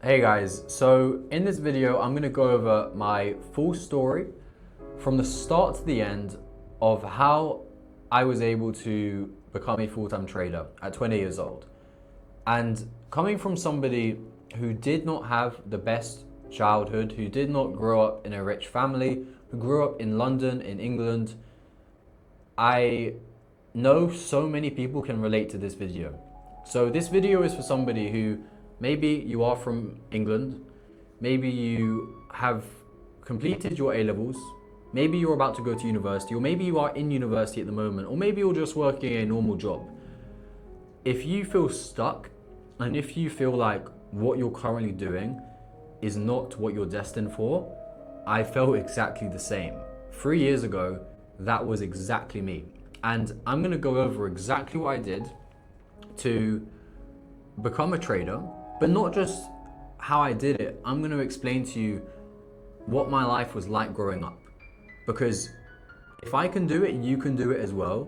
Hey guys, so in this video I'm going to go over my full story from the start to the end of how I was able to become a full-time trader at 20 years old. And coming from somebody who did not have the best childhood, who did not grow up in a rich family, who grew up in London, in England, I know so many people can relate to this video. So this video is for somebody who maybe you are from England, maybe you have completed your A-levels, maybe you're about to go to university, or maybe you are in university at the moment, or maybe you're just working a normal job. If you feel stuck, and if you feel like what you're currently doing is not what you're destined for, I felt exactly the same. 3 years ago, that was exactly me. And I'm gonna go over exactly what I did to become a trader, but not just how I did it. I'm going to explain to you what my life was like growing up. Because if I can do it, you can do it as well.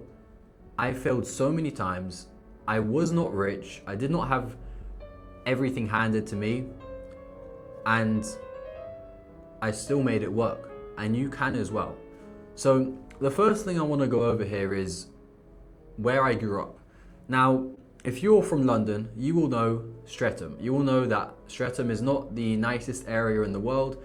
I failed so many times. I was not rich. I did not have everything handed to me. And I still made it work. And you can as well. So the first thing I want to go over here is where I grew up. Now, if you're from London, you will know Streatham. You will know that Streatham is not the nicest area in the world,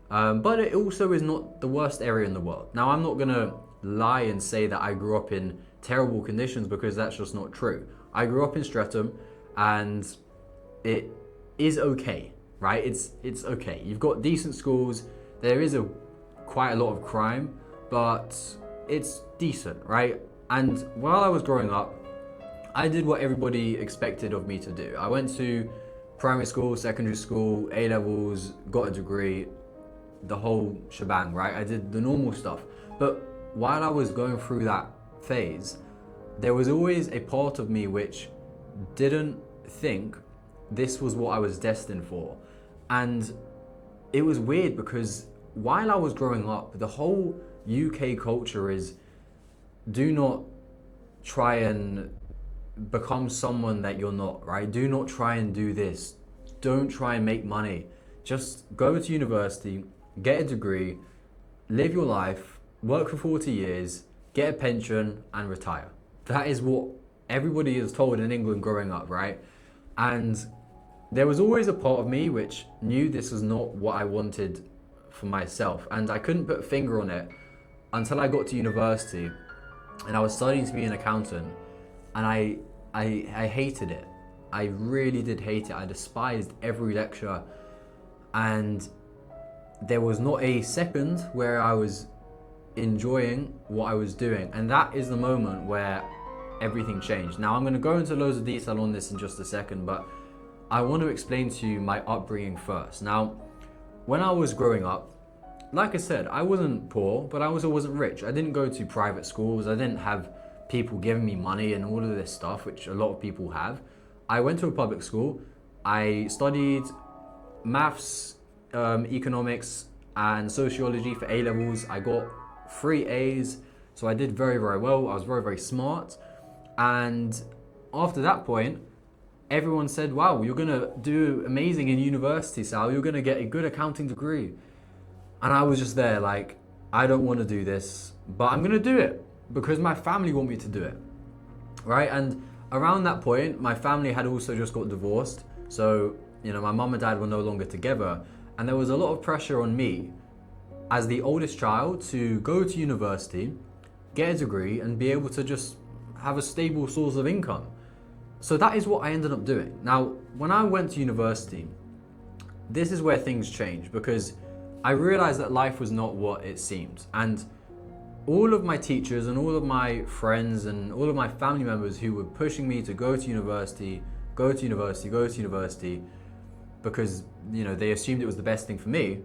but it also is not the worst area in the world. Now, I'm not gonna lie and say that I grew up in terrible conditions because that's just not true. I grew up in Streatham and it is okay, right? It's okay. You've got decent schools. There is quite a lot of crime, but it's decent, right? And while I was growing up, I did what everybody expected of me to do. I went to primary school, secondary school, A-levels, got a degree, the whole shebang, right? I did the normal stuff. But while I was going through that phase, there was always a part of me which didn't think this was what I was destined for. And it was weird because while I was growing up, the whole UK culture is do not try and become someone that you're not, right? Do not try and do this. Don't try and make money. Just go to university, get a degree, live your life, work for 40 years, get a pension and retire. That is what everybody is told in England growing up, right? And there was always a part of me which knew this was not what I wanted for myself. And I couldn't put a finger on it until I got to university and I was studying to be an accountant. And I hated it. I really did hate it. I despised every lecture. And there was not a second where I was enjoying what I was doing. And that is the moment where everything changed. Now I'm going to go into loads of detail on this in just a second, but I want to explain to you my upbringing first. Now, when I was growing up, like I said, I wasn't poor, but I also wasn't rich. I didn't go to private schools. I didn't have people giving me money and all of this stuff, which a lot of people have. I went to a public school. I studied maths, economics, and sociology for A-levels. I got 3 A's, so I did very, very well. I was very, very smart. And after that point, everyone said, wow, you're gonna do amazing in university, Sal. You're gonna get a good accounting degree. And I was just there like, I don't want to do this, but I'm gonna do it because my family want me to do it, right? And around that point, my family had also just got divorced. So, you know, my mum and dad were no longer together. And there was a lot of pressure on me as the oldest child to go to university, get a degree, and be able to just have a stable source of income. So that is what I ended up doing. Now, when I went to university, this is where things changed because I realized that life was not what it seemed. And all of my teachers and all of my friends and all of my family members who were pushing me to go to university, go to university, go to university, because, you know, they assumed it was the best thing for me.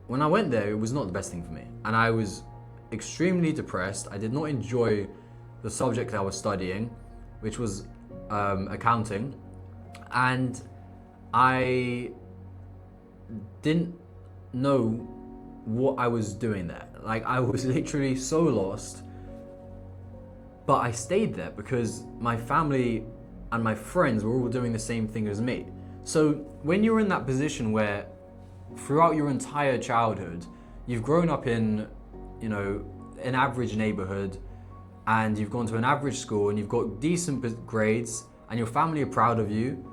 When I went there, it was not the best thing for me. And I was extremely depressed. I did not enjoy the subject I was studying, which was accounting. And I didn't know what I was doing there. Like, I was literally so lost, but I stayed there because my family and my friends were all doing the same thing as me. So when you're in that position where throughout your entire childhood, you've grown up in, you know, an average neighborhood, and you've gone to an average school and you've got decent grades and your family are proud of you,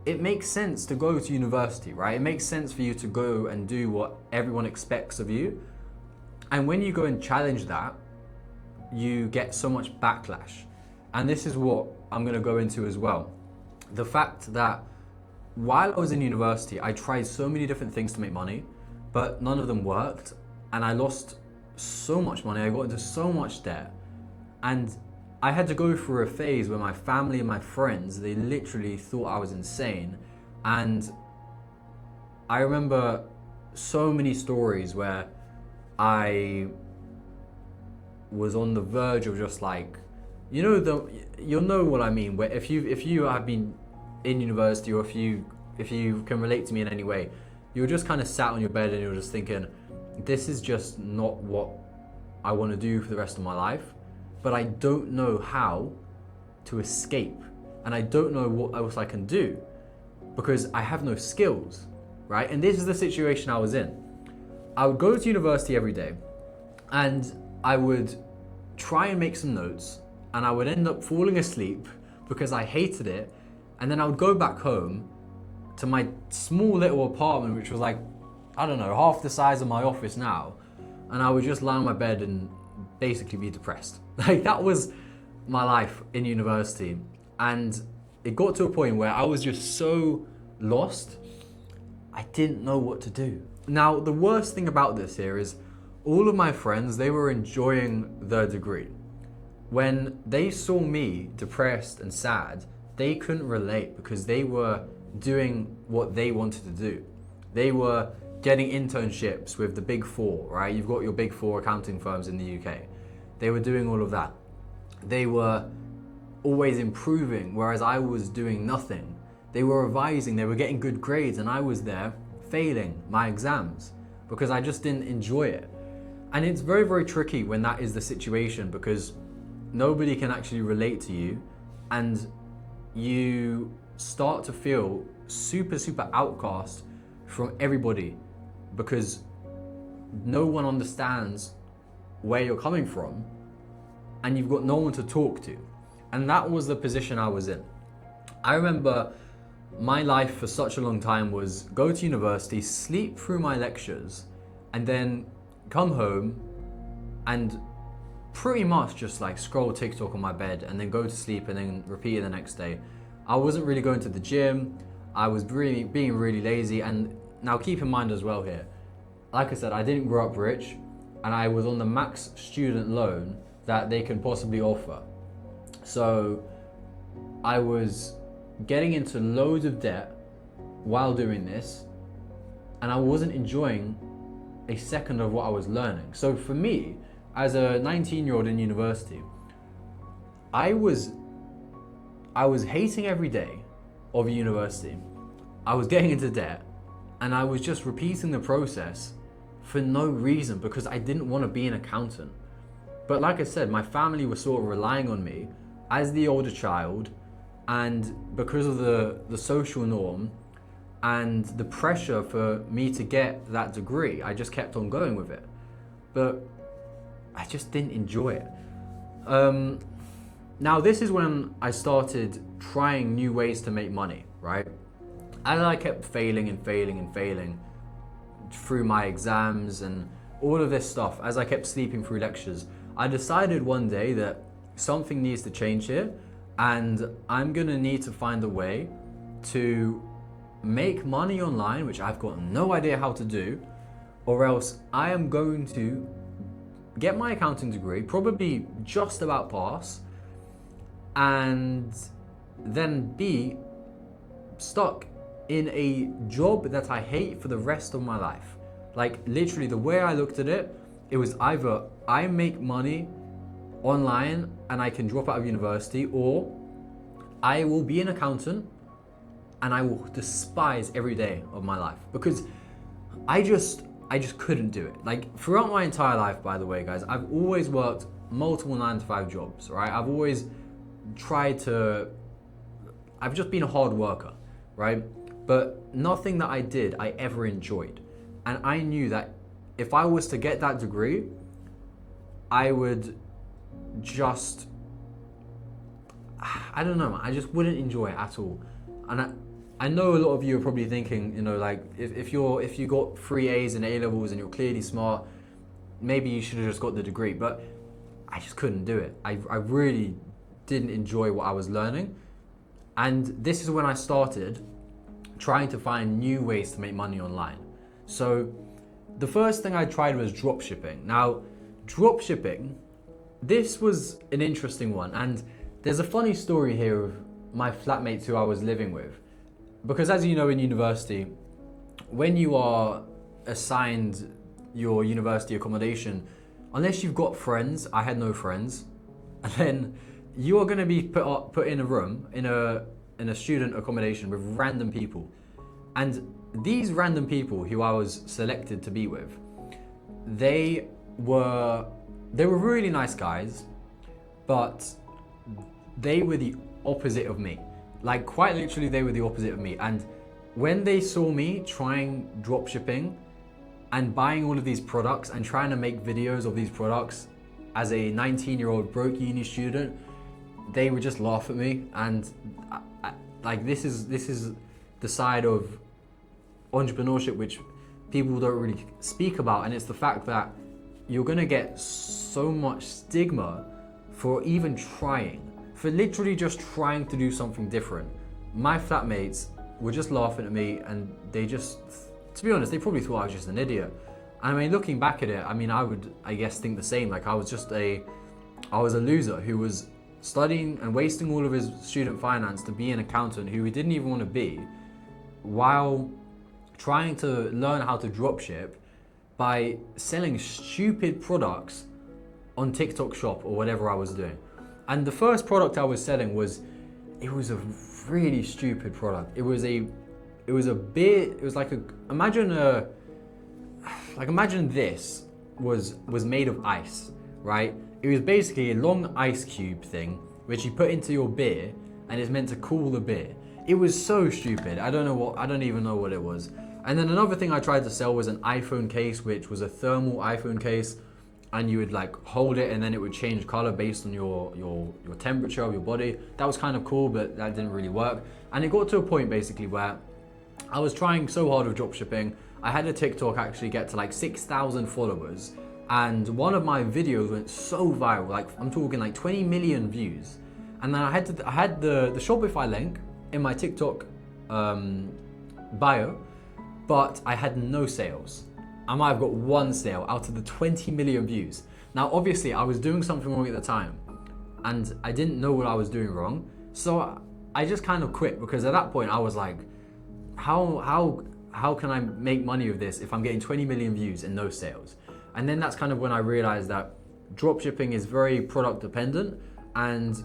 it makes sense to go to university, right? It makes sense for you to go and do what everyone expects of you. And when you go and challenge that, you get so much backlash. And this is what I'm going to go into as well. The fact that while I was in university, I tried so many different things to make money, but none of them worked. And I lost so much money. I got into so much debt. And I had to go through a phase where my family and my friends, they literally thought I was insane. And I remember so many stories where I was on the verge of just like, you know, you'll know what I mean, where if you have been in university, or if you can relate to me in any way, you're just kind of sat on your bed and you're just thinking, this is just not what I want to do for the rest of my life, but I don't know how to escape, and I don't know what else I can do because I have no skills, right? And this is the situation I was in. I would go to university every day and I would try and make some notes, and I would end up falling asleep because I hated it. And then I would go back home to my small little apartment, which was like, I don't know, half the size of my office now. And I would just lie on my bed and basically be depressed. Like, that was my life in university. And it got to a point where I was just so lost, I didn't know what to do. Now, the worst thing about this here is all of my friends, they were enjoying their degree. When they saw me depressed and sad, they couldn't relate because they were doing what they wanted to do. They were getting internships with the big four, right? You've got your big four accounting firms in the UK. They were doing all of that. They were always improving, whereas I was doing nothing. They were revising, they were getting good grades, and I was there failing my exams because I just didn't enjoy it. And it's very, very tricky when that is the situation because nobody can actually relate to you, and you start to feel super, super outcast from everybody because no one understands where you're coming from and you've got no one to talk to. And that was the position I was in. I remember my life for such a long time was go to university, sleep through my lectures, and then come home and pretty much just like scroll TikTok on my bed and then go to sleep and then repeat it the next day. I wasn't really going to the gym. I was being really lazy. And now keep in mind as well here, like I said, I didn't grow up rich and I was on the max student loan that they can possibly offer. So I was getting into loads of debt while doing this, and I wasn't enjoying a second of what I was learning. So for me, as a 19-year-old in university, I was hating every day of university. I was getting into debt, and I was just repeating the process for no reason because I didn't want to be an accountant. But like I said, my family was sort of relying on me as the older child, and because of the social norm and the pressure for me to get that degree, I just kept on going with it. But I just didn't enjoy it. Now this is when I started trying new ways to make money, right? As I kept failing and failing and failing through my exams and all of this stuff, as I kept sleeping through lectures, I decided one day that something needs to change here, and I'm gonna need to find a way to make money online, which I've got no idea how to do, or else I am going to get my accounting degree, probably just about pass, and then be stuck in a job that I hate for the rest of my life. Like literally the way I looked at it, it was either I make money online and I can drop out of university, or I will be an accountant and I will despise every day of my life because I just couldn't do it. Like throughout my entire life, by the way, guys, I've always worked multiple 9-to-5 jobs, right? I've always I've just been a hard worker, right? but nothing that I did I ever enjoyed. And I knew that if I was to get that degree, I would just, I don't know, I just wouldn't enjoy it at all. And I know a lot of you are probably thinking, you know, like if you got 3 A's in A levels and you're clearly smart, maybe you should have just got the degree. But I just couldn't do it. I really didn't enjoy what I was learning. And this is when I started trying to find new ways to make money online. So the first thing I tried was dropshipping. Now, dropshipping, this was an interesting one. And there's a funny story here of my flatmates who I was living with. Because as you know, in university, when you are assigned your university accommodation, unless you've got friends, I had no friends, and then you are going to be put in a room, in a student accommodation with random people. And these random people who I was selected to be with, they were really nice guys, but they were the opposite of me. Like, quite literally, they were the opposite of me. And when they saw me trying dropshipping and buying all of these products and trying to make videos of these products as a 19-year-old broke uni student, they would just laugh at me. And like, this is the side of entrepreneurship which people don't really speak about, and it's the fact that you're gonna get so much stigma for even trying. For literally just trying to do something different. My flatmates were just laughing at me, and they just, to be honest, they probably thought I was just an idiot. I mean, looking back at it, I mean, I would, I guess, think the same. Like, I was a loser who was studying and wasting all of his student finance to be an accountant who he didn't even want to be, while trying to learn how to dropship by selling stupid products on TikTok Shop or whatever I was doing. And the first product I was selling was a really stupid product. It was like imagine this was made of ice, right? It was basically a long ice cube thing, which you put into your beer, and it's meant to cool the beer. It was so stupid. I don't even know what it was. And then another thing I tried to sell was an iPhone case, which was a thermal iPhone case. And you would like hold it, and then it would change color based on your temperature of your body. That was kind of cool, but that didn't really work. And it got to a point basically where I was trying so hard with dropshipping. I had a TikTok actually get to like 6,000 followers, and one of my videos went so viral. Like, I'm talking like 20 million views. And then I had the Shopify link in my TikTok bio, but I had no sales. I might have got 1 sale out of the 20 million views. Now, obviously, I was doing something wrong at the time, and I didn't know what I was doing wrong. So I just kind of quit, because at that point I was like, how can I make money with this if I'm getting 20 million views and no sales? And then that's kind of when I realized that dropshipping is very product dependent, and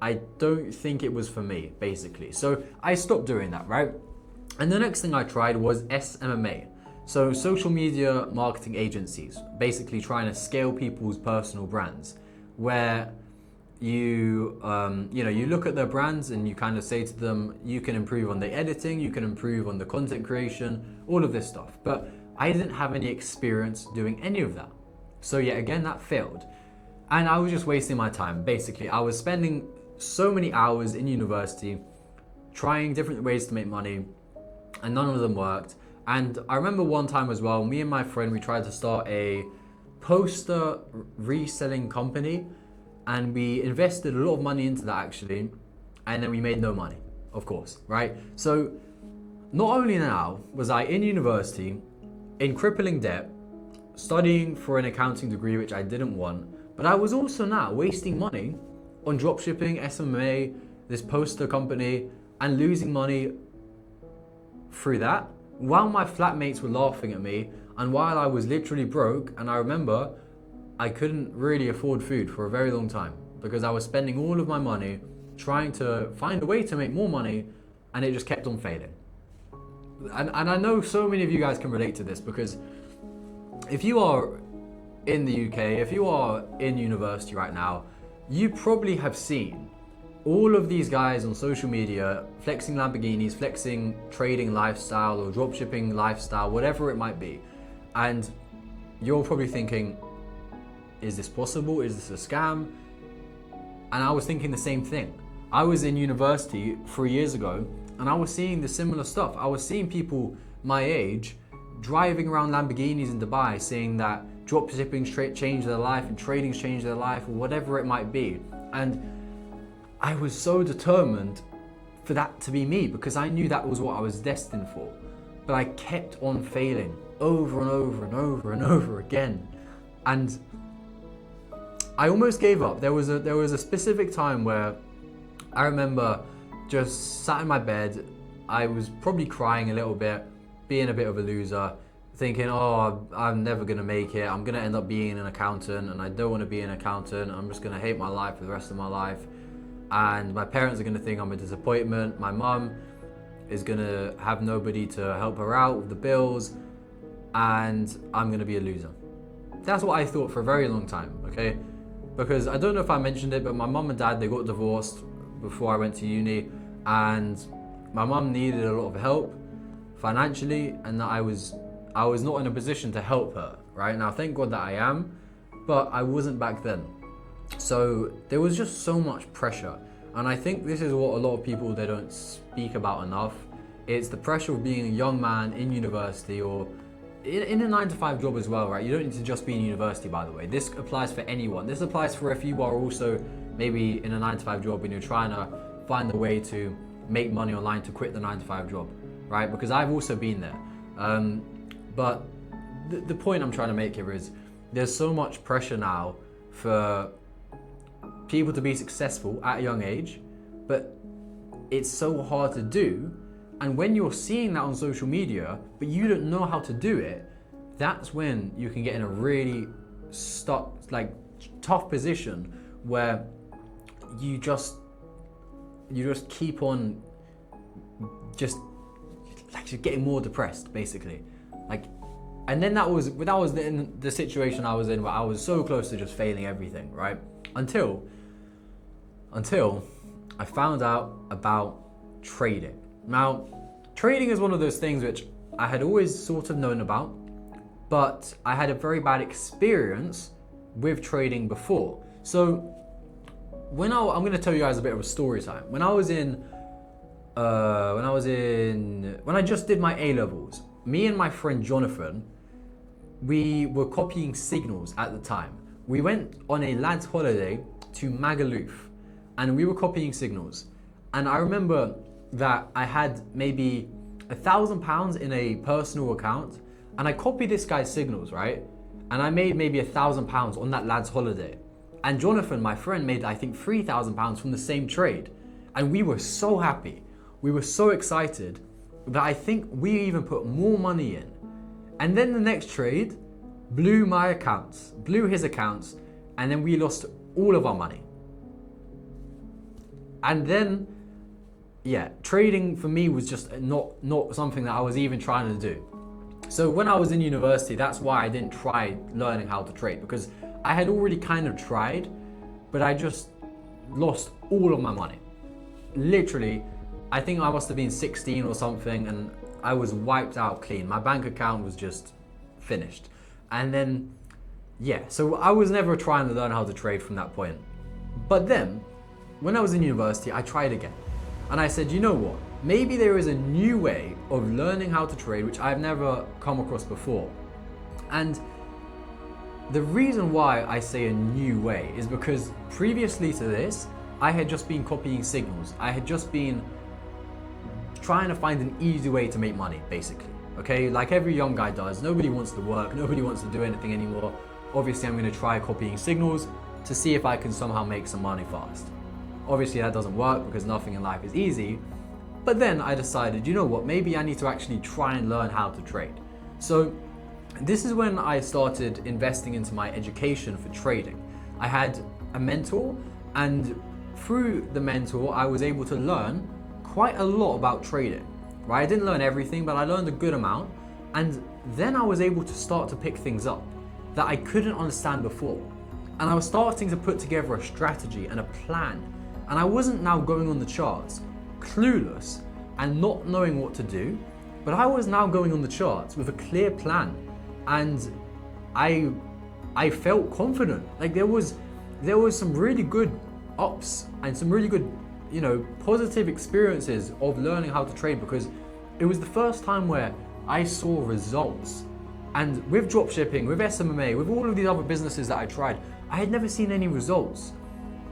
I don't think it was for me, basically. So I stopped doing that, right? And the next thing I tried was SMMA. So social media marketing agencies, basically trying to scale people's personal brands, where you look at their brands and you kind of say to them, you can improve on the editing, you can improve on the content creation, all of this stuff. But I didn't have any experience doing any of that. So yet again, that failed. And I was just wasting my time. Basically, I was spending so many hours in university trying different ways to make money, and none of them worked. And I remember one time as well, me and my friend, we tried to start a poster reselling company, and we invested a lot of money into that actually, and then we made no money, of course, right? So not only now was I in university, in crippling debt, studying for an accounting degree, which I didn't want, but I was also now wasting money on dropshipping, SMMA, this poster company, and losing money through that, while my flatmates were laughing at me, and while I was literally broke. And I remember I couldn't really afford food for a very long time, because I was spending all of my money trying to find a way to make more money, and it just kept on failing. And I know so many of you guys can relate to this, because if you are in the UK, if you are in university right now, you probably have seen all of these guys on social media flexing Lamborghinis, flexing trading lifestyle or dropshipping lifestyle, whatever it might be. And you're probably thinking, is this possible? Is this a scam? And I was thinking the same thing. I was in university 3 years ago and I was seeing the similar stuff. I was seeing people my age driving around Lamborghinis in Dubai saying that dropshipping changed their life and trading's changed their life or whatever it might be. And I was so determined for that to be me because I knew that was what I was destined for. But I kept on failing over and over and over and over again. And I almost gave up. There was a specific time where I remember just sat in my bed. I was probably crying a little bit, being a bit of a loser, thinking, oh, I'm never gonna make it. I'm gonna end up being an accountant and I don't wanna be an accountant. I'm just gonna hate my life for the rest of my life. And my parents are gonna think I'm a disappointment. My mum is gonna have nobody to help her out with the bills and I'm gonna be a loser. That's what I thought for a very long time, okay? Because I don't know if I mentioned it, but my mum and dad, they got divorced before I went to uni, and my mum needed a lot of help financially, and I was not in a position to help her, right? Now, thank God that I am, but I wasn't back then. So there was just so much pressure. And I think this is what a lot of people, they don't speak about enough. It's the pressure of being a young man in university or in a 9-to-5 job as well, right? You don't need to just be in university, by the way. This applies for anyone. This applies for if you are also maybe in a 9-to-5 job and you're trying to find a way to make money online to quit the 9-to-5 job, right? Because I've also been there. But the point I'm trying to make here is there's so much pressure now for people to be successful at a young age, but it's so hard to do. And when you're seeing that on social media, but you don't know how to do it, that's when you can get in a really tough position where you just keep on just getting more depressed, basically. And then that was the situation I was in, where I was so close to just failing everything, right? Until I found out about trading. Now, trading is one of those things which I had always sort of known about, but I had a very bad experience with trading before. So when I'm going to tell you guys a bit of a story time. When I just did my A-levels, me and my friend Jonathan, we were copying signals at the time. We went on a lad's holiday to Magaluf and we were copying signals. And I remember that I had maybe £1,000 in a personal account and I copied this guy's signals, right? And I made maybe £1,000 on that lad's holiday. And Jonathan, my friend, made I think £3,000 from the same trade. And we were so happy. We were so excited that I think we even put more money in. And then the next trade blew his accounts, and then we lost all of our money. And then, yeah, trading for me was just not something that I was even trying to do. So when I was in university, that's why I didn't try learning how to trade, because I had already kind of tried, but I just lost all of my money. Literally, I think I must have been 16 or something, and I was wiped out clean. My bank account was just finished. And then, yeah, so I was never trying to learn how to trade from that point. But then, when I was in university, I tried again. And I said, you know what? Maybe there is a new way of learning how to trade, which I've never come across before. And the reason why I say a new way is because previously to this, I had just been copying signals. I had just been trying to find an easy way to make money, basically. Okay, like every young guy does. Nobody wants to work, nobody wants to do anything anymore. Obviously, I'm gonna try copying signals to see if I can somehow make some money fast. Obviously, that doesn't work because nothing in life is easy. But then I decided, you know what, maybe I need to actually try and learn how to trade. So this is when I started investing into my education for trading. I had a mentor, and through the mentor, I was able to learn quite a lot about trading, right? I didn't learn everything, but I learned a good amount. And then I was able to start to pick things up that I couldn't understand before. And I was starting to put together a strategy and a plan And I wasn't now going on the charts clueless and not knowing what to do, but I was now going on the charts with a clear plan, and I felt confident. Like there was some really good ups and some really good, positive experiences of learning how to trade, because it was the first time where I saw results. And with dropshipping, with SMMA, with all of these other businesses that I tried, I had never seen any results.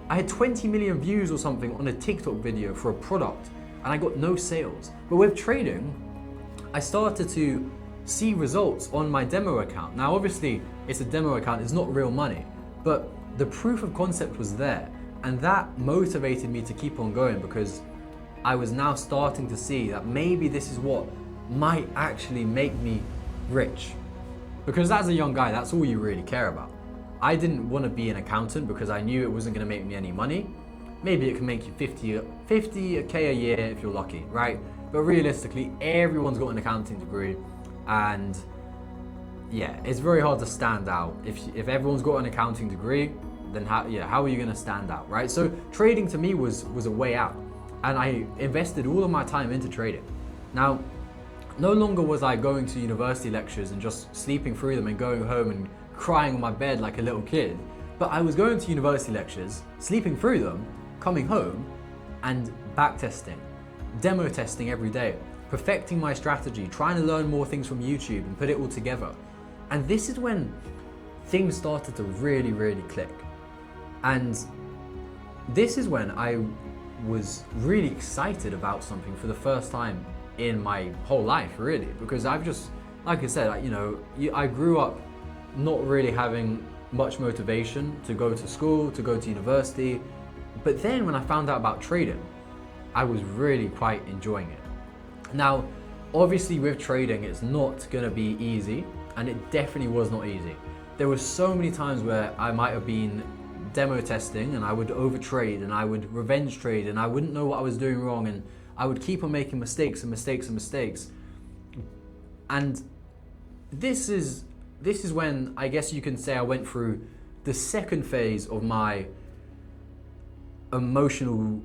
I had 20 million views or something on a TikTok video for a product, and I got no sales. But with trading, I started to see results on my demo account. Now, obviously, it's a demo account, it's not real money, but the proof of concept was there. And that motivated me to keep on going, because I was now starting to see that maybe this is what might actually make me rich. Because as a young guy, that's all you really care about. I didn't want to be an accountant because I knew it wasn't going to make me any money. Maybe it can make you 50k a year if you're lucky, right? But realistically, everyone's got an accounting degree, and yeah, it's very hard to stand out. If everyone's got an accounting degree, then how are you going to stand out, right? So trading to me was a way out, and I invested all of my time into trading. Now, no longer was I going to university lectures and just sleeping through them and going home and crying on my bed like a little kid, but I was going to university lectures, sleeping through them, coming home and backtesting, demo testing every day, perfecting my strategy, trying to learn more things from YouTube and put it all together. And this is when things started to really, really click. And this is when I was really excited about something for the first time in my whole life, really, because I've just, like I said, I grew up not really having much motivation to go to school, to go to university. But then when I found out about trading, I was really quite enjoying it. Now, obviously with trading, it's not gonna be easy, and it definitely was not easy. There were so many times where I might have been demo testing and I would overtrade and I would revenge trade and I wouldn't know what I was doing wrong, and I would keep on making mistakes and mistakes and mistakes. And this is when I guess you can say I went through the second phase of my emotional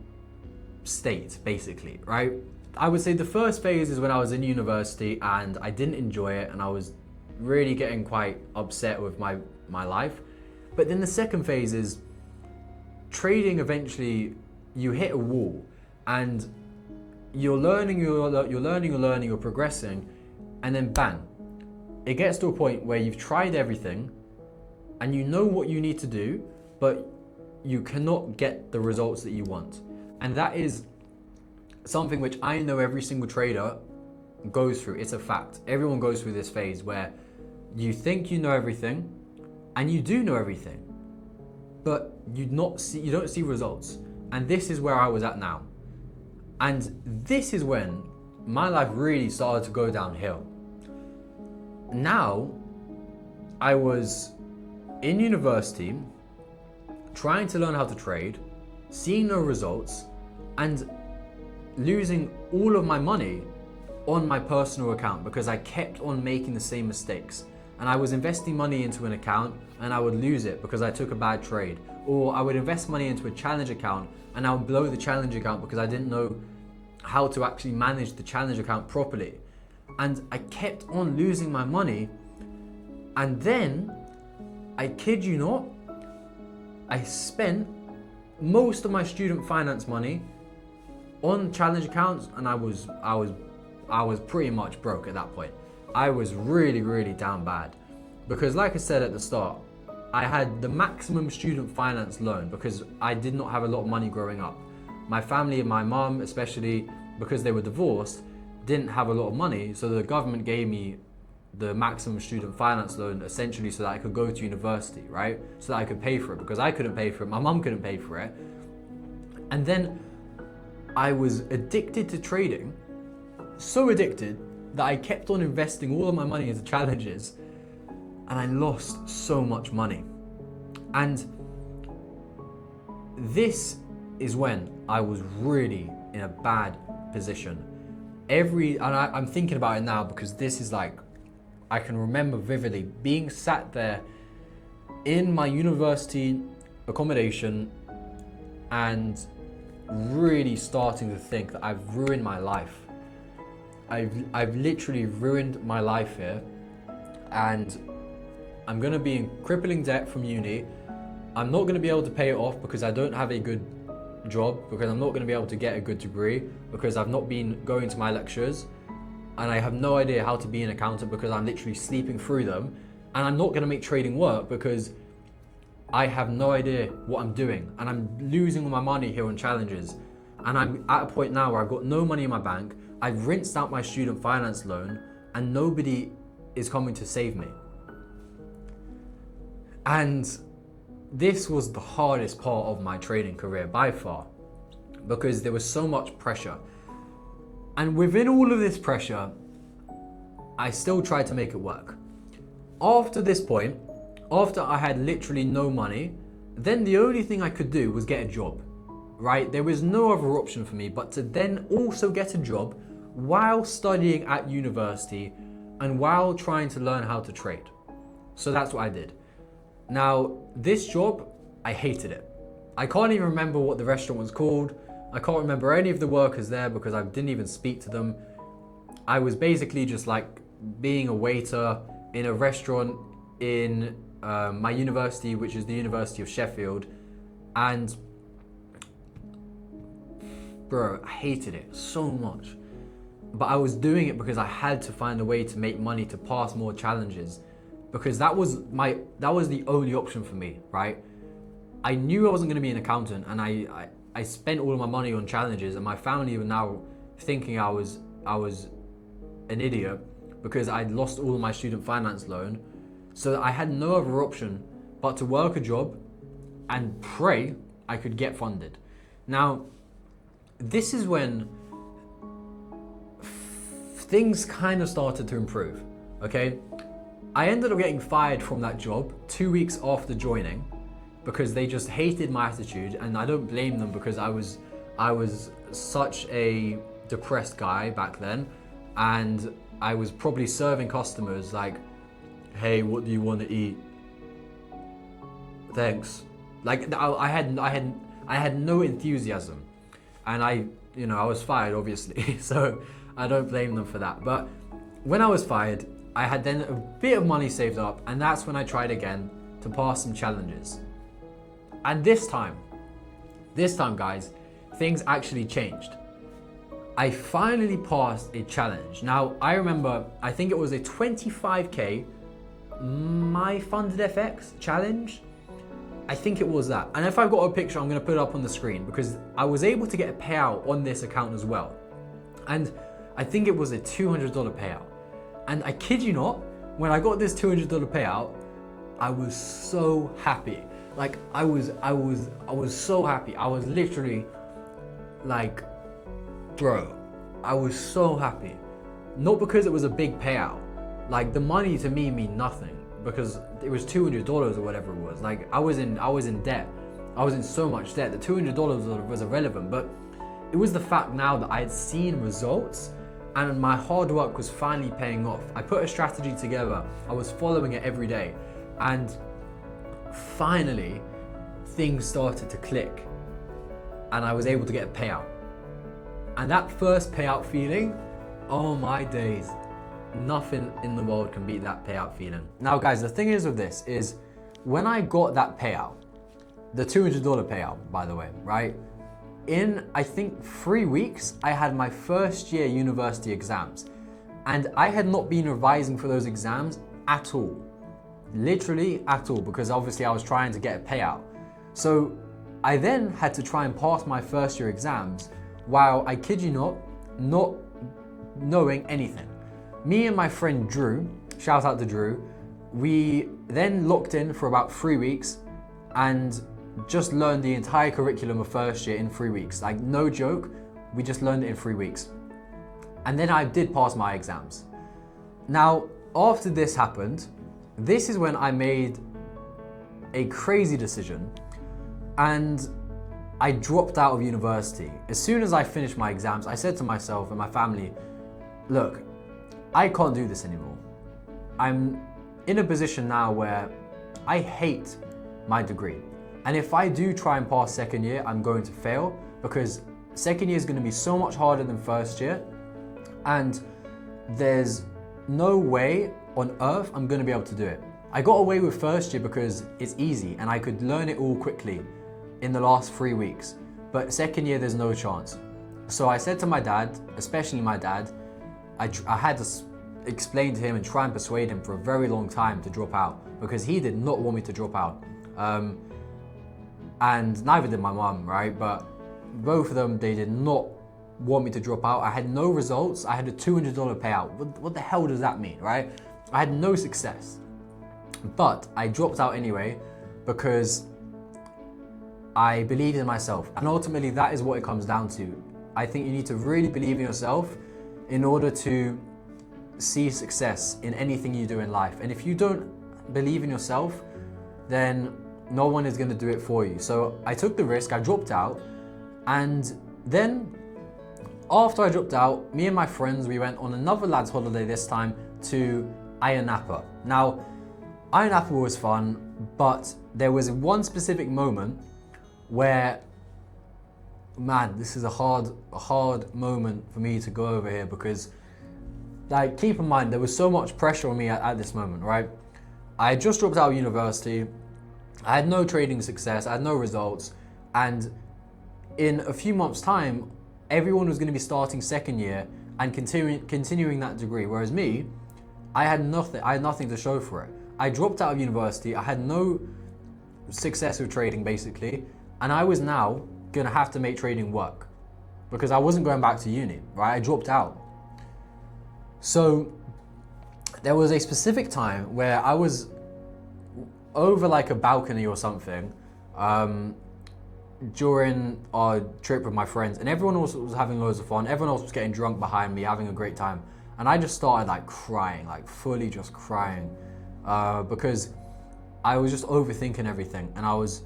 state, basically, right? I would say the first phase is when I was in university and I didn't enjoy it and I was really getting quite upset with my life. But then the second phase is trading. Eventually you hit a wall and you're learning, you're progressing, and then bang, it gets to a point where you've tried everything and you know what you need to do, but you cannot get the results that you want. And that is something which I know every single trader goes through. It's a fact. Everyone goes through this phase where you think you know everything, and you do know everything, but you don't see results. And this is where I was at now. And this is when my life really started to go downhill. Now, I was in university, trying to learn how to trade, seeing no results, and losing all of my money on my personal account because I kept on making the same mistakes. And I was investing money into an account and I would lose it because I took a bad trade. Or I would invest money into a challenge account and I would blow the challenge account because I didn't know how to actually manage the challenge account properly. And I kept on losing my money. And then, I kid you not, I spent most of my student finance money on challenge accounts, and I was pretty much broke at that point. I was really, really down bad because, like I said at the start, I had the maximum student finance loan because I did not have a lot of money growing up. My family and my mom, especially because they were divorced, didn't have a lot of money, so the government gave me the maximum student finance loan essentially so that I could go to university, right? So that I could pay for it because I couldn't pay for it, my mom couldn't pay for it. And then I was addicted to trading, so addicted that I kept on investing all of my money into challenges, and I lost so much money. And this is when I was really in a bad position. I'm thinking about it now because this is like, I can remember vividly being sat there in my university accommodation and really starting to think that I've ruined my life. I've literally ruined my life here, and I'm gonna be in crippling debt from uni. I'm not gonna be able to pay it off because I don't have a good job, because I'm not gonna be able to get a good degree, because I've not been going to my lectures, and I have no idea how to be an accountant because I'm literally sleeping through them, and I'm not gonna make trading work because I have no idea what I'm doing, and I'm losing all my money here on challenges. And I'm at a point now where I've got no money in my bank, I've rinsed out my student finance loan, and nobody is coming to save me. And this was the hardest part of my trading career by far, because there was so much pressure. And within all of this pressure, I still tried to make it work. After this point, after I had literally no money, then the only thing I could do was get a job, right? There was no other option for me but to then also get a job while studying at university and while trying to learn how to trade. So that's what I did. Now, this job, I hated it. I can't even remember what the restaurant was called. I can't remember any of the workers there because I didn't even speak to them. I was basically just like being a waiter in a restaurant in my university, which is the University of Sheffield. And bro, I hated it so much. But I was doing it because I had to find a way to make money to pass more challenges, because that was the only option for me, right? I knew I wasn't going to be an accountant, and I spent all of my money on challenges, and my family were now thinking I was an idiot because I'd lost all of my student finance loan. So I had no other option but to work a job and pray I could get funded. Now, this is when things kind of started to improve, okay? I ended up getting fired from that job 2 weeks after joining because they just hated my attitude, and I don't blame them because I was such a depressed guy back then, and I was probably serving customers like, hey, what do you want to eat? Thanks. Like I had no enthusiasm, and I was fired obviously, so I don't blame them for that. But when I was fired, I had then a bit of money saved up, and that's when I tried again to pass some challenges. And this time guys, things actually changed. I finally passed a challenge. Now, I remember, I think it was a 25k My Funded FX challenge. I think it was that. And if I've got a picture, I'm gonna put it up on the screen because I was able to get a payout on this account as well. And I think it was a $200 payout. And I kid you not, when I got this $200 payout, I was so happy. Like I was so happy. I was literally like, bro, I was so happy. Not because it was a big payout. Like the money to me mean nothing because it was $200 or whatever it was. Like I was in debt. I was in so much debt. The $200 was irrelevant, but it was the fact now that I had seen results and my hard work was finally paying off. I put a strategy together. I was following it every day, and finally things started to click and I was able to get a payout. And that first payout feeling, oh my days, nothing in the world can beat that payout feeling. Now guys, the thing is with this is when I got that payout, the $200 payout, by the way, right? In, I think 3 weeks, I had my first year university exams, and I had not been revising for those exams at all. Literally at all, because obviously I was trying to get a payout. So I then had to try and pass my first year exams while, I kid you not knowing anything. Me and my friend Drew, shout out to Drew, we then locked in for about 3 weeks and just learned the entire curriculum of first year in 3 weeks. Like no joke, we just learned it in 3 weeks. And then I did pass my exams. Now, after this happened, this is when I made a crazy decision and I dropped out of university. As soon as I finished my exams, I said to myself and my family, look, I can't do this anymore. I'm in a position now where I hate my degree. And if I do try and pass second year, I'm going to fail, because second year is going to be so much harder than first year. And there's no way on earth I'm going to be able to do it. I got away with first year because it's easy and I could learn it all quickly in the last 3 weeks. But second year, there's no chance. So I said to my dad, especially my dad, I had to explain to him and try and persuade him for a very long time to drop out, because he did not want me to drop out. And neither did my mum, right? But both of them, they did not want me to drop out. I had no results. I had a $200 payout. What the hell does that mean, right? I had no success. But I dropped out anyway because I believed in myself. And ultimately, that is what it comes down to. I think you need to really believe in yourself in order to see success in anything you do in life. And if you don't believe in yourself, then no one is going to do it for you. So I took the risk, I dropped out, and then after I dropped out, me and my friends, we went on another lads holiday, this time to Ayia Napa. Now, Ayia Napa was fun, but there was one specific moment where, man, this is a hard moment for me to go over here, because, like, keep in mind, there was so much pressure on me at this moment, right? I had just dropped out of university, I had no trading success, I had no results, and in a few months' time, everyone was going to be starting second year and continuing that degree, whereas me, I had nothing to show for it. I dropped out of university, I had no success with trading basically, and I was now gonna have to make trading work because I wasn't going back to uni, right? I dropped out. So there was a specific time where I was over like a balcony or something during our trip with my friends, and everyone else was having loads of fun, everyone else was getting drunk behind me, having a great time, and I just started like crying, like fully just crying. Because I was just overthinking everything, and I was,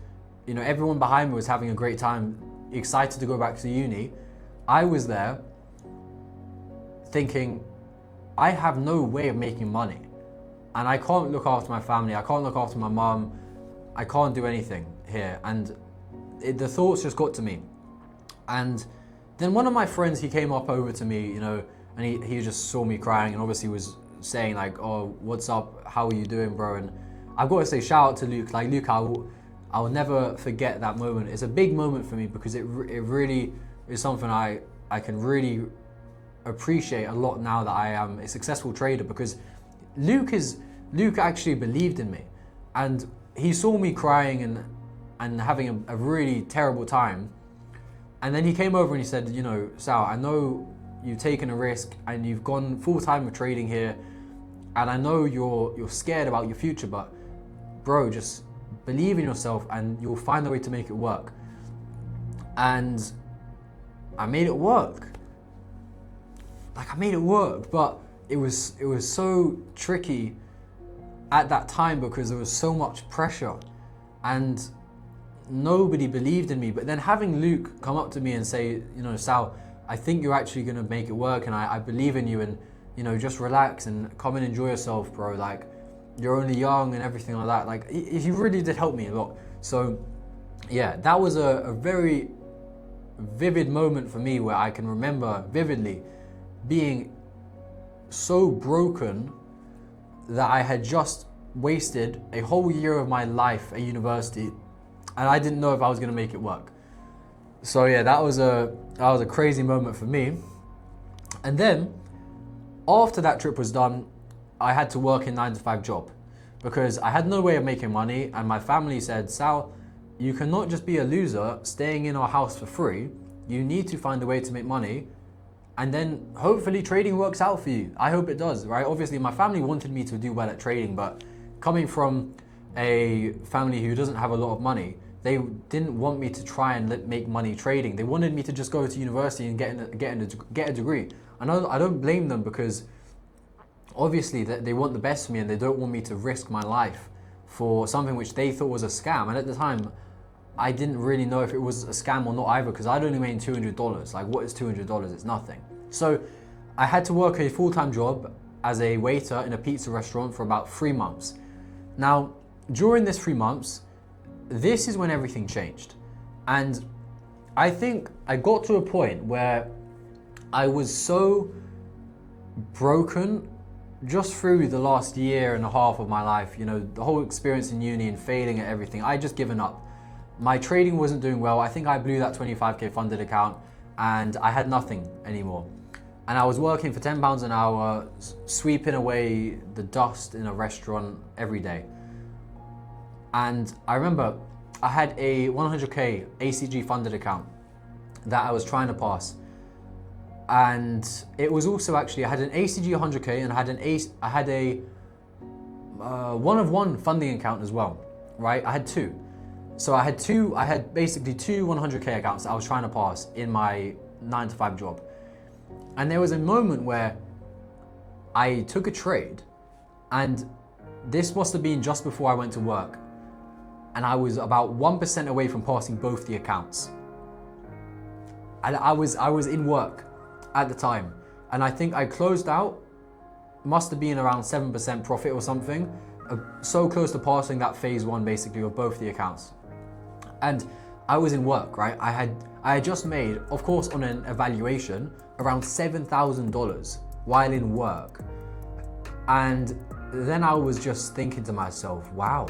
everyone behind me was having a great time, excited to go back to uni. I was there thinking, I have no way of making money, and I can't look after my family, I can't look after my mum, I can't do anything here, and the thoughts just got to me. And then one of my friends, he came up over to me, and he just saw me crying, and obviously was saying like, oh, what's up, how are you doing, bro? And I've got to say shout out to Luke. Like, Luke, I'll never forget that moment. It's a big moment for me because it really is something I can really appreciate a lot now that I am a successful trader, because Luke actually believed in me, and he saw me crying and having a really terrible time, and then he came over and he said, Sal, I know you've taken a risk and you've gone full-time with trading here, and I know you're scared about your future, but bro, just believe in yourself and you'll find a way to make it work. And I made it work. Like, I made it work, but it was so tricky at that time because there was so much pressure and nobody believed in me. But then having Luke come up to me and say, Sal, I think you're actually gonna make it work, and I believe in you, and just relax and come and enjoy yourself, bro. Like, you're only young and everything like that. Like, he really did help me a lot. So yeah, that was a very vivid moment for me, where I can remember vividly being so broken that I had just wasted a whole year of my life at university, and I didn't know if I was gonna make it work. So yeah, that was a crazy moment for me. And then after that trip was done, I had to work a 9-to-5 job because I had no way of making money, and my family said, Sal, you cannot just be a loser staying in our house for free. You need to find a way to make money, and then hopefully trading works out for you. I hope it does, right? Obviously my family wanted me to do well at trading, but coming from a family who doesn't have a lot of money, they didn't want me to try and make money trading. They wanted me to just go to university and get a degree. I don't blame them, because obviously they want the best for me and they don't want me to risk my life for something which they thought was a scam. And at the time, I didn't really know if it was a scam or not either, because I'd only made $200. Like, what is $200? It's nothing. So I had to work a full-time job as a waiter in a pizza restaurant for about 3 months. Now, during this 3 months, this is when everything changed. And I think I got to a point where I was so broken just through the last year and a half of my life, you know, the whole experience in uni and failing at everything. I just given up. My trading wasn't doing well. I think I blew that 25k funded account and I had nothing anymore. And I was working for £10 an hour, sweeping away the dust in a restaurant every day. And I remember I had a 100k ACG funded account that I was trying to pass. And it was also actually, I had an ACG 100k and I had a one of one funding account as well, right? I had two. So I had basically two 100k accounts that I was trying to pass in my 9-to-5 job. And there was a moment where I took a trade, and this must have been just before I went to work. And I was about 1% away from passing both the accounts. And I was in work at the time. And I think I closed out, must have been around 7% profit or something. So close to passing that phase one basically of both the accounts. And I was in work, right? I had just made, of course, on an evaluation, around $7,000 while in work. And then I was just thinking to myself, wow,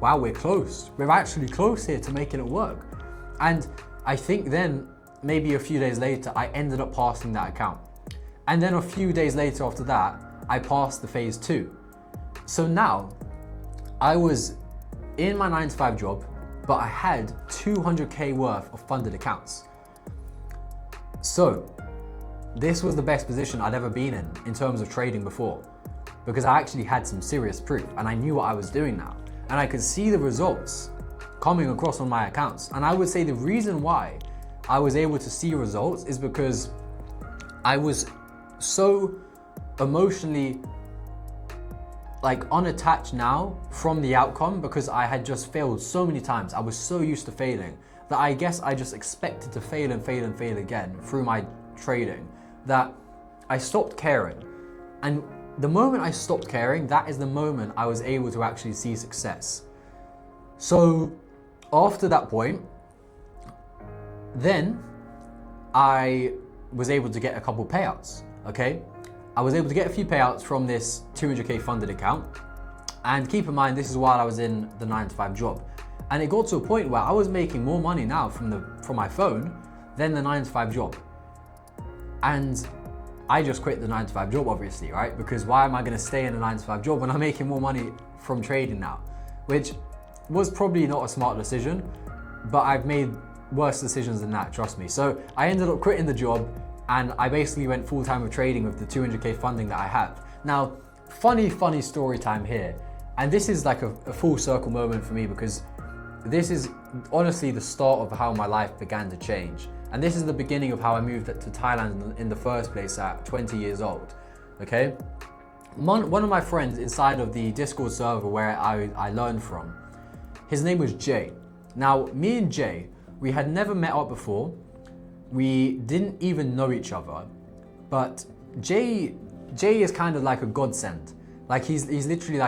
we're close. We're actually close here to making it work. And I think then maybe a few days later, I ended up passing that account. And then a few days later after that, I passed the phase two. So now I was in my 9-to-5 job, but I had 200k worth of funded accounts. So this was the best position I'd ever been in terms of trading before, because I actually had some serious proof and I knew what I was doing now. And I could see the results coming across on my accounts. And I would say the reason why I was able to see results is because I was so emotionally unattached now from the outcome, because I had just failed so many times. I was so used to failing that I guess I just expected to fail and fail and fail again through my trading, that I stopped caring. And the moment I stopped caring, that is the moment I was able to actually see success. So after that point, then I was able to get a couple payouts, okay? I was able to get a few payouts from this 200k funded account. And keep in mind, this is while I was in the 9-to-5 job. And it got to a point where I was making more money now from my phone than the 9-to-5 job. And I just quit the 9-to-5 job, obviously, right? Because why am I gonna stay in a 9-to-5 job when I'm making more money from trading now? Which was probably not a smart decision, but I've made worse decisions than that, trust me. So I ended up quitting the job and I basically went full-time with trading with the 200k funding that I have. Now, funny story time here. And this is like a full circle moment for me, because this is honestly the start of how my life began to change. And this is the beginning of how I moved to Thailand in the first place at 20 years old, okay? One of my friends inside of the Discord server where I learned from, his name was Jay. Now, me and Jay, we had never met up before. We didn't even know each other, but Jay is kind of like a godsend. Like he's literally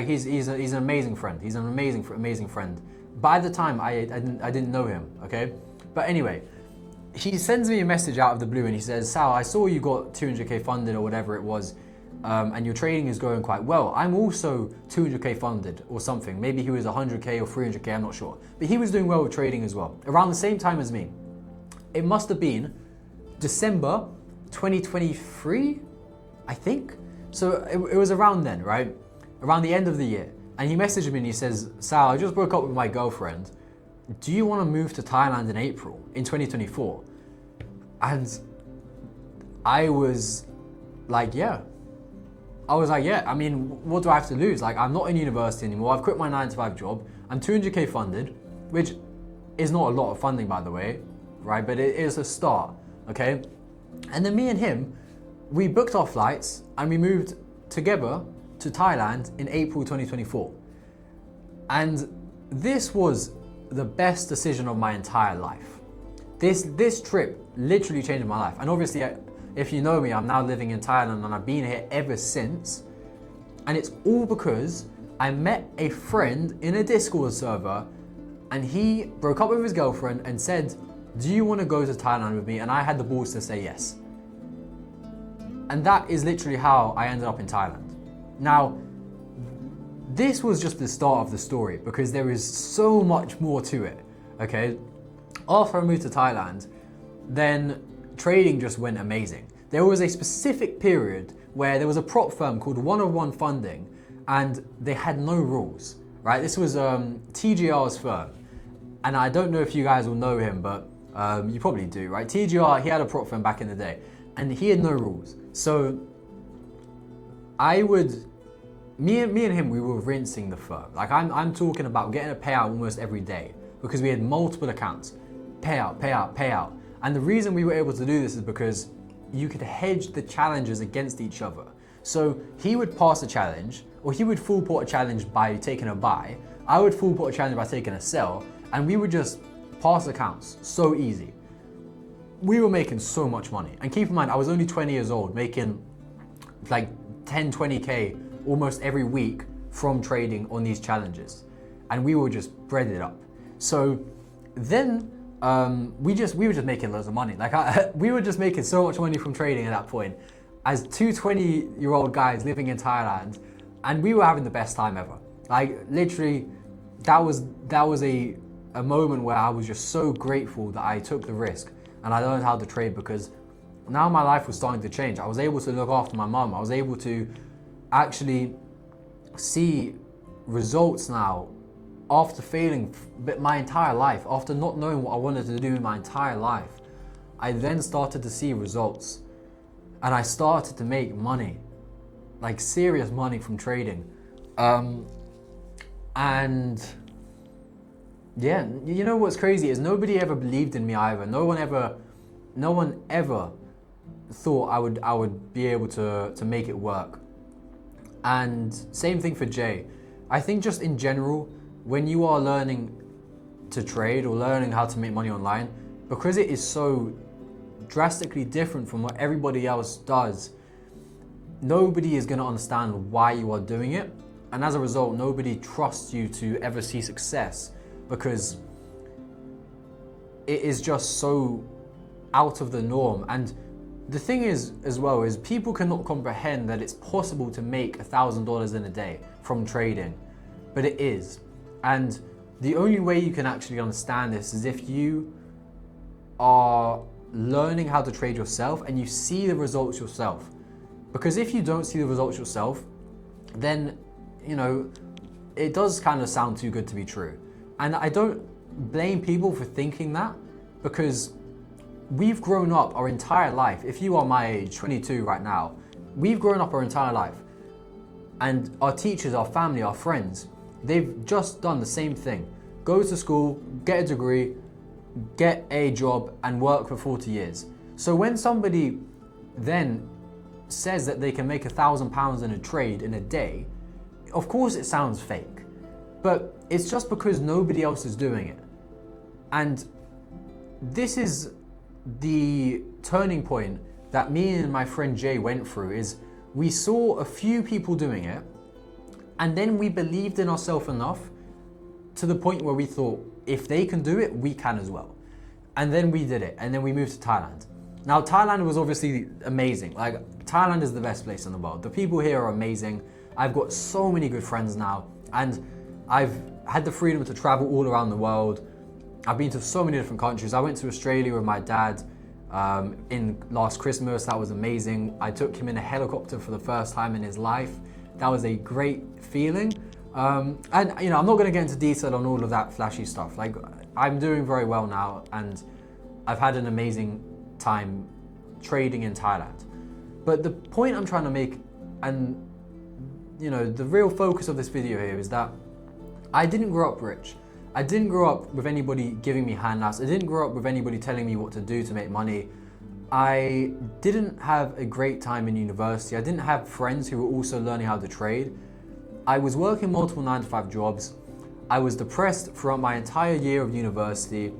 he's an amazing friend. He's an amazing friend. By the time I didn't know him, okay? But anyway, he sends me a message out of the blue and he says, Sal, I saw you got 200k funded or whatever it was, and your trading is going quite well. I'm also 200k funded or something. Maybe he was 100k or 300k, I'm not sure. But he was doing well with trading as well, around the same time as me. It must have been December 2023, I think. So it was around then, right? Around the end of the year. And he messaged me and he says, Sal, I just broke up with my girlfriend. Do you want to move to Thailand in April, in 2024? And I was like, yeah. I was like, yeah, I mean, what do I have to lose? Like, I'm not in university anymore. I've quit my 9-to-5 job. I'm 200k funded, which is not a lot of funding, by the way, right? But it is a start, okay? And then me and him, we booked our flights and we moved together to Thailand in April 2024. And this was the best decision of my entire life. This trip literally changed my life. And obviously, if you know me, I'm now living in Thailand and I've been here ever since. And it's all because I met a friend in a Discord server, and he broke up with his girlfriend and said, do you want to go to Thailand with me? And I had the balls to say yes. And that is literally how I ended up in Thailand. Now, this was just the start of the story, because there is so much more to it, okay? After I moved to Thailand, then trading just went amazing. There was a specific period where there was a prop firm called One-on-One Funding, and they had no rules, right? This was TGR's firm. And I don't know if you guys will know him, but you probably do, right? TGR, he had a prop firm back in the day, and he had no rules. So me and him, we were rinsing the firm. Like I'm talking about getting a payout almost every day, because we had multiple accounts. Payout, payout, payout. And the reason we were able to do this is because you could hedge the challenges against each other. So he would pass a challenge, or he would full port a challenge by taking a buy. I would full port a challenge by taking a sell, and we would just pass accounts so easy. We were making so much money. And keep in mind, I was only 20 years old, making like 10, 20K almost every week from trading on these challenges. And we were just breaded up. So then we were just making loads of money. Like we were just making so much money from trading at that point as two 20-year-old guys living in Thailand, and we were having the best time ever. Like literally, that was a moment where I was just so grateful that I took the risk and I learned how to trade, because now my life was starting to change. I was able to look after my mum. I was able to actually see results now after failing my entire life, after not knowing what I wanted to do in my entire life. I then started to see results, and I started to make money, like serious money from trading. And yeah, you know what's crazy is nobody ever believed in me either. No one ever thought I would be able to make it work. And same thing for Jay. I think just in general, when you are learning to trade or learning how to make money online, because it is so drastically different from what everybody else does, nobody is going to understand why you are doing it. And as a result, nobody trusts you to ever see success, because it is just so out of the norm. And the thing is, as well, is people cannot comprehend that it's possible to make $1,000 in a day from trading, but it is. And the only way you can actually understand this is if you are learning how to trade yourself and you see the results yourself. Because if you don't see the results yourself, then, you know, it does kind of sound too good to be true. And I don't blame people for thinking that, because we've grown up our entire life. If you are my age, 22 right now, we've grown up our entire life. And our teachers, our family, our friends, they've just done the same thing. Go to school, get a degree, get a job, and work for 40 years. So when somebody then says that they can make £1,000 in a trade in a day, of course it sounds fake, but it's just because nobody else is doing it. And this is the turning point that me and my friend Jay went through. Is we saw a few people doing it, and then we believed in ourselves enough to the point where we thought, if they can do it, we can as well. And then we did it, and then we moved to Thailand. Now, Thailand was obviously amazing. Like, Thailand is the best place in the world. The people here are amazing. I've got so many good friends now, and I've had the freedom to travel all around the world. I've been to so many different countries. I went to Australia with my dad in last Christmas. That was amazing. I took him in a helicopter for the first time in his life. That was a great feeling. And you know, I'm not going to get into detail on all of that flashy stuff. Like, I'm doing very well now, and I've had an amazing time trading in Thailand. But the point I'm trying to make, and you know, the real focus of this video here, is that I didn't grow up rich. I didn't grow up with anybody giving me handouts. I didn't grow up with anybody telling me what to do to make money. I didn't have a great time in university. I didn't have friends who were also learning how to trade. I was working multiple 9-to-5 jobs. I was depressed throughout my entire year of university.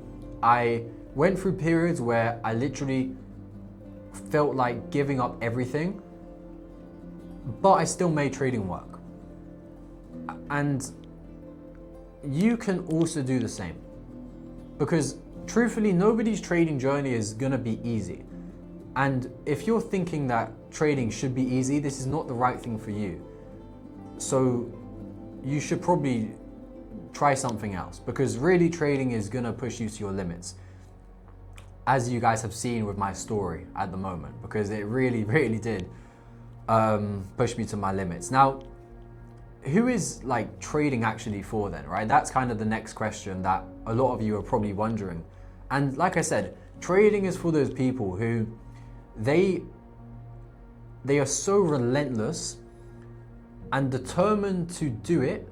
I went through periods where I literally felt like giving up everything, but I still made trading work. And you can also do the same. Because truthfully, nobody's trading journey is gonna be easy. And if you're thinking that trading should be easy, this is not the right thing for you. So you should probably try something else, because really trading is gonna push you to your limits, as you guys have seen with my story at the moment, because it really, really did push me to my limits. Now, who is like trading actually for then, right? That's kind of the next question that a lot of you are probably wondering. And like I said, trading is for those people who they are so relentless and determined to do it,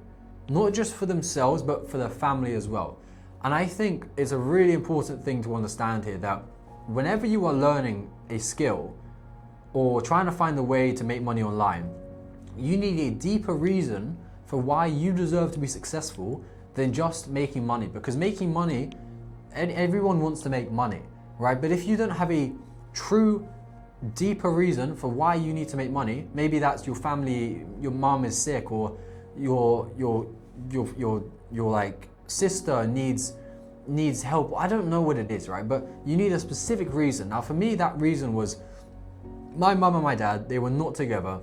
not just for themselves, but for their family as well. And I think it's a really important thing to understand here that whenever you are learning a skill or trying to find a way to make money online, you need a deeper reason for why you deserve to be successful than just making money. Because making money, everyone wants to make money, right? But if you don't have a true, deeper reason for why you need to make money, maybe that's your family, your mom is sick, or your like sister needs help. I don't know what it is, right? But you need a specific reason. Now for me, that reason was my mum and my dad, they were not together,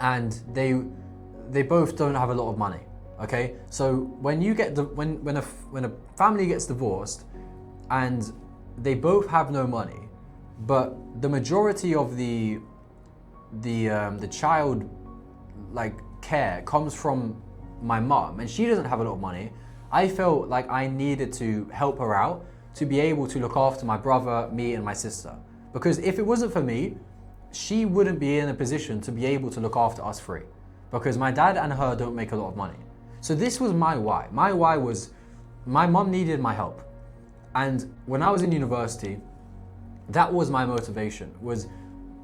and they both don't have a lot of money. Okay, so when you get when a family gets divorced and they both have no money, but the majority of the child like care comes from my mom, and she doesn't have a lot of money, I felt like I needed to help her out to be able to look after my brother, me, and my sister. Because if it wasn't for me, she wouldn't be in a position to be able to look after us three, because my dad and her don't make a lot of money. So this was my why. My why was my mom needed my help. And when I was in university, that was my motivation, was,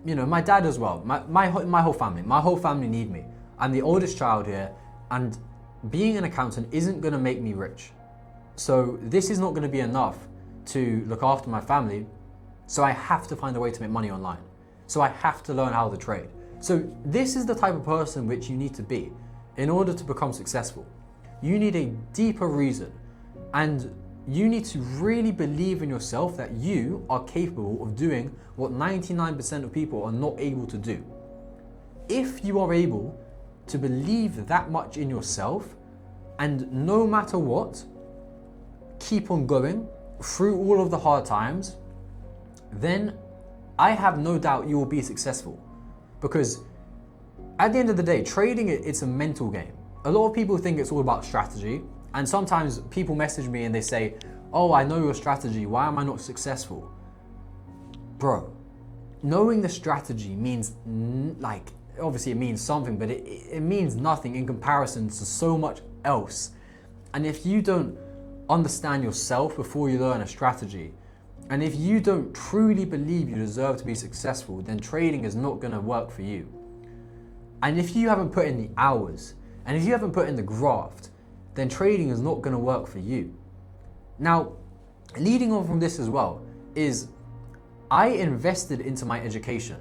you know, my dad as well, my whole family need me. I'm the oldest child here, and being an accountant isn't gonna make me rich. So this is not gonna be enough to look after my family. So I have to find a way to make money online. So I have to learn how to trade. So this is the type of person which you need to be in order to become successful. You need a deeper reason, and you need to really believe in yourself that you are capable of doing what 99% of people are not able to do. If you are able to believe that much in yourself, and no matter what, keep on going through all of the hard times, then I have no doubt you will be successful. Because at the end of the day, trading, it's a mental game. A lot of people think it's all about strategy, and sometimes people message me and they say, oh, I know your strategy, why am I not successful? Bro, knowing the strategy means, like, obviously it means something, but it means nothing in comparison to so much else. And if you don't understand yourself before you learn a strategy, and if you don't truly believe you deserve to be successful, then trading is not gonna work for you. And if you haven't put in the hours, and if you haven't put in the graft, then trading is not gonna work for you. Now, leading on from this as well, is I invested into my education,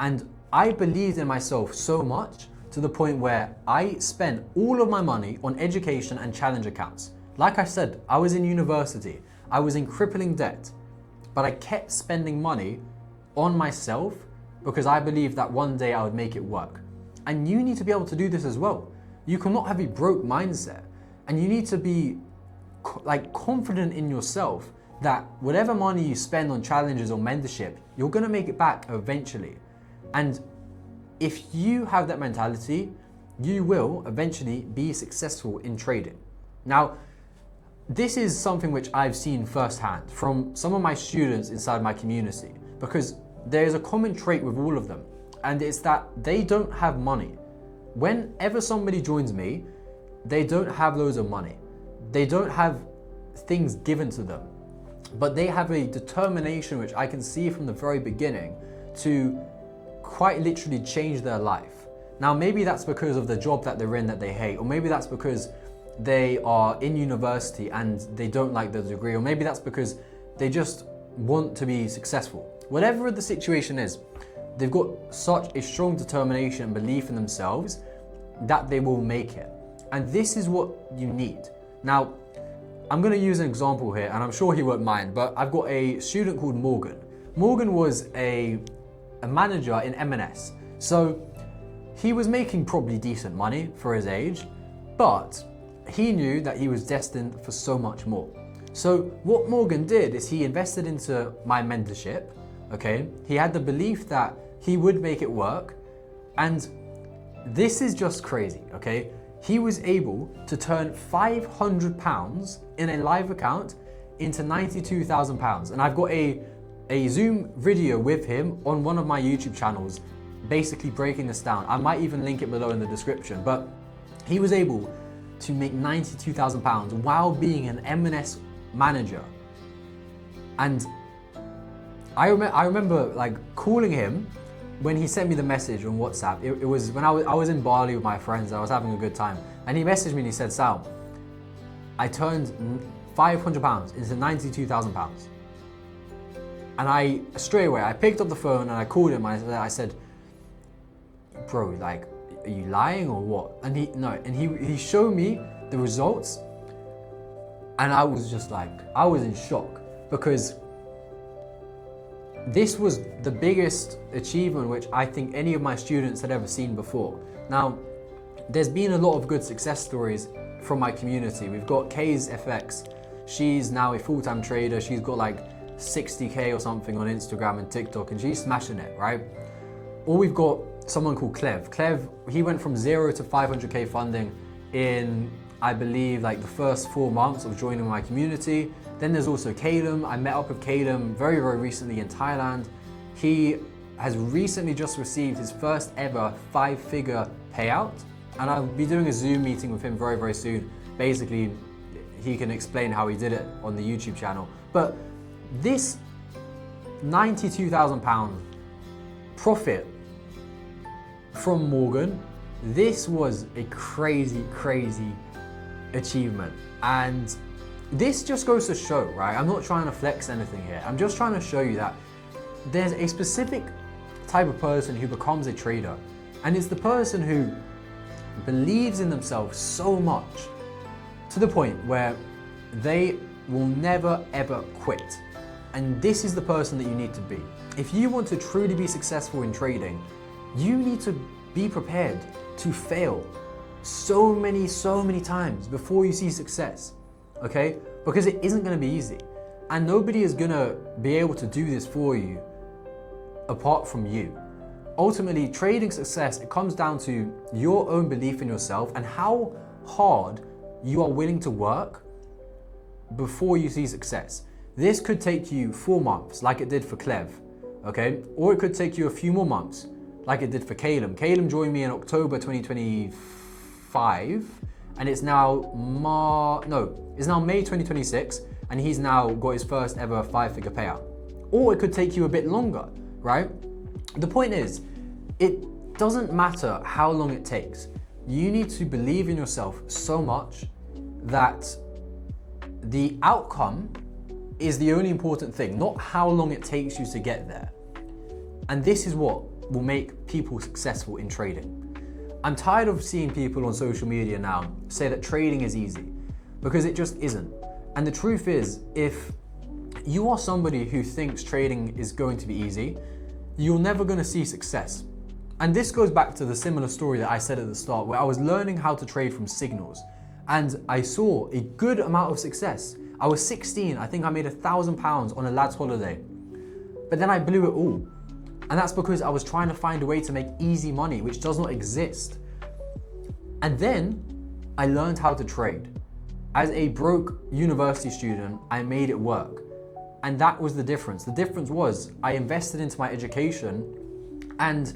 and I believed in myself so much to the point where I spent all of my money on education and challenge accounts. Like I said, I was in university, I was in crippling debt, but I kept spending money on myself because I believed that one day I would make it work. And you need to be able to do this as well. You cannot have a broke mindset, and you need to be like confident in yourself that whatever money you spend on challenges or mentorship, you're gonna make it back eventually. And if you have that mentality, you will eventually be successful in trading. Now, this is something which I've seen firsthand from some of my students inside my community, because there is a common trait with all of them, and it's that they don't have money. Whenever somebody joins me, they don't have loads of money. They don't have things given to them, but they have a determination which I can see from the very beginning to quite literally change their life. Now, maybe that's because of the job that they're in that they hate, or maybe that's because they are in university and they don't like the degree, or maybe that's because they just want to be successful. Whatever the situation is, they've got such a strong determination and belief in themselves that they will make it. And this is what you need. Now, I'm gonna use an example here, and I'm sure he won't mind, but I've got a student called Morgan. Morgan was a manager in M&S. So he was making probably decent money for his age, but he knew that he was destined for so much more. So what Morgan did is he invested into my mentorship, okay? He had the belief that he would make it work, and this is just crazy, okay? He was able to turn £500 in a live account into £92,000. And I've got a Zoom video with him on one of my YouTube channels, basically breaking this down. I might even link it below in the description, but he was able to make £92,000 while being an M&S manager. And I remember like calling him when he sent me the message on WhatsApp. It was when I was in Bali with my friends. I was having a good time, and he messaged me and he said, "Sal, I turned £500 into £92,000." And I straight away I picked up the phone and I called him. I said, "Bro, like, are you lying or what?" And he showed me the results, and I was just like, I was in shock, because this was the biggest achievement which I think any of my students had ever seen before. Now, there's been a lot of good success stories from my community. We've got Kay's FX. She's now a full-time trader. She's got like 60K or something on Instagram and TikTok, and she's smashing it, right? Or we've got someone called Clev. Clev, he went from 0 to 500K funding in, I believe, like the first 4 months of joining my community. Then there's also Calum. I met up with Calum very, very recently in Thailand. He has recently just received his first ever 5-figure payout, and I'll be doing a Zoom meeting with him very, very soon. Basically, he can explain how he did it on the YouTube channel. But this £92,000 profit from Morgan, this was a crazy, crazy achievement. And this just goes to show, right? I'm not trying to flex anything here. I'm just trying to show you that there's a specific type of person who becomes a trader, and it's the person who believes in themselves so much to the point where they will never ever quit. And this is the person that you need to be. If you want to truly be successful in trading, you need to be prepared to fail so many times before you see success, okay? Because it isn't gonna be easy. And nobody is gonna be able to do this for you apart from you. Ultimately, trading success, it comes down to your own belief in yourself and how hard you are willing to work before you see success. This could take you 4 months, like it did for Clev, okay? Or it could take you a few more months, like it did for Calum. Calum joined me in October 2025, and it's now May 2026, and he's now got his first ever 5-figure payout. Or it could take you a bit longer, right? The point is, it doesn't matter how long it takes. You need to believe in yourself so much that the outcome is the only important thing, not how long it takes you to get there. And this is what will make people successful in trading. I'm tired of seeing people on social media now say that trading is easy, because it just isn't. And the truth is, if you are somebody who thinks trading is going to be easy, you're never going to see success. And this goes back to the similar story that I said at the start, where I was learning how to trade from signals, and I saw a good amount of success. I was 16, I think I made £1,000 on a lad's holiday, but then I blew it all. And that's because I was trying to find a way to make easy money, which does not exist. And then I learned how to trade. As a broke university student, I made it work. And that was the difference. The difference was I invested into my education, and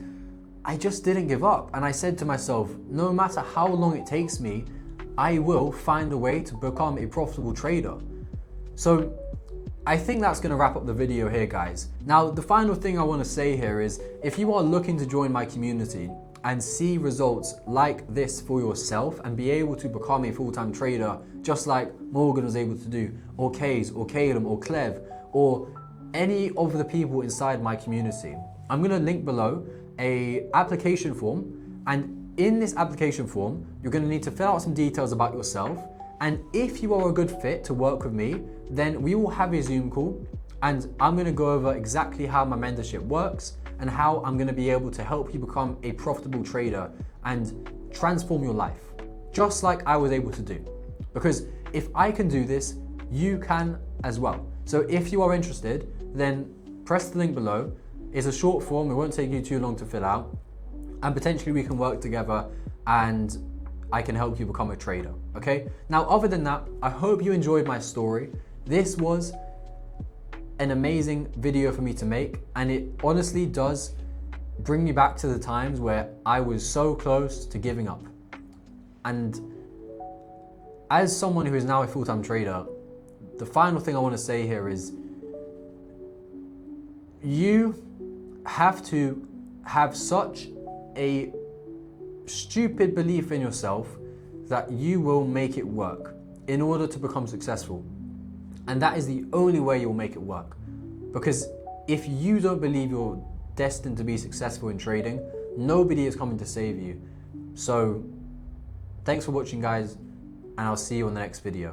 I just didn't give up. And I said to myself, no matter how long it takes me, I will find a way to become a profitable trader. So I think that's going to wrap up the video here, guys. Now, the final thing I want to say here is, if you are looking to join my community and see results like this for yourself and be able to become a full-time trader, just like Morgan was able to do, or Kays, or Calum, or Clev, or any of the people inside my community, I'm going to link below a application form, And in this application form, you're going to need to fill out some details about yourself. And if you are a good fit to work with me, then we will have a Zoom call and I'm going to go over exactly how my mentorship works and how I'm going to be able to help you become a profitable trader and transform your life, just like I was able to do. Because if I can do this, you can as well. So if you are interested, then press the link below. It's a short form, it won't take you too long to fill out, and potentially we can work together and I can help you become a trader, okay? Now, other than that, I hope you enjoyed my story. This was an amazing video for me to make, and it honestly does bring me back to the times where I was so close to giving up. And as someone who is now a full-time trader, the final thing I want to say here is you have to have such a stupid belief in yourself that you will make it work in order to become successful. And that is the only way you'll make it work. Because if you don't believe you're destined to be successful in trading, nobody is coming to save you. So thanks for watching, guys, and I'll see you on the next video.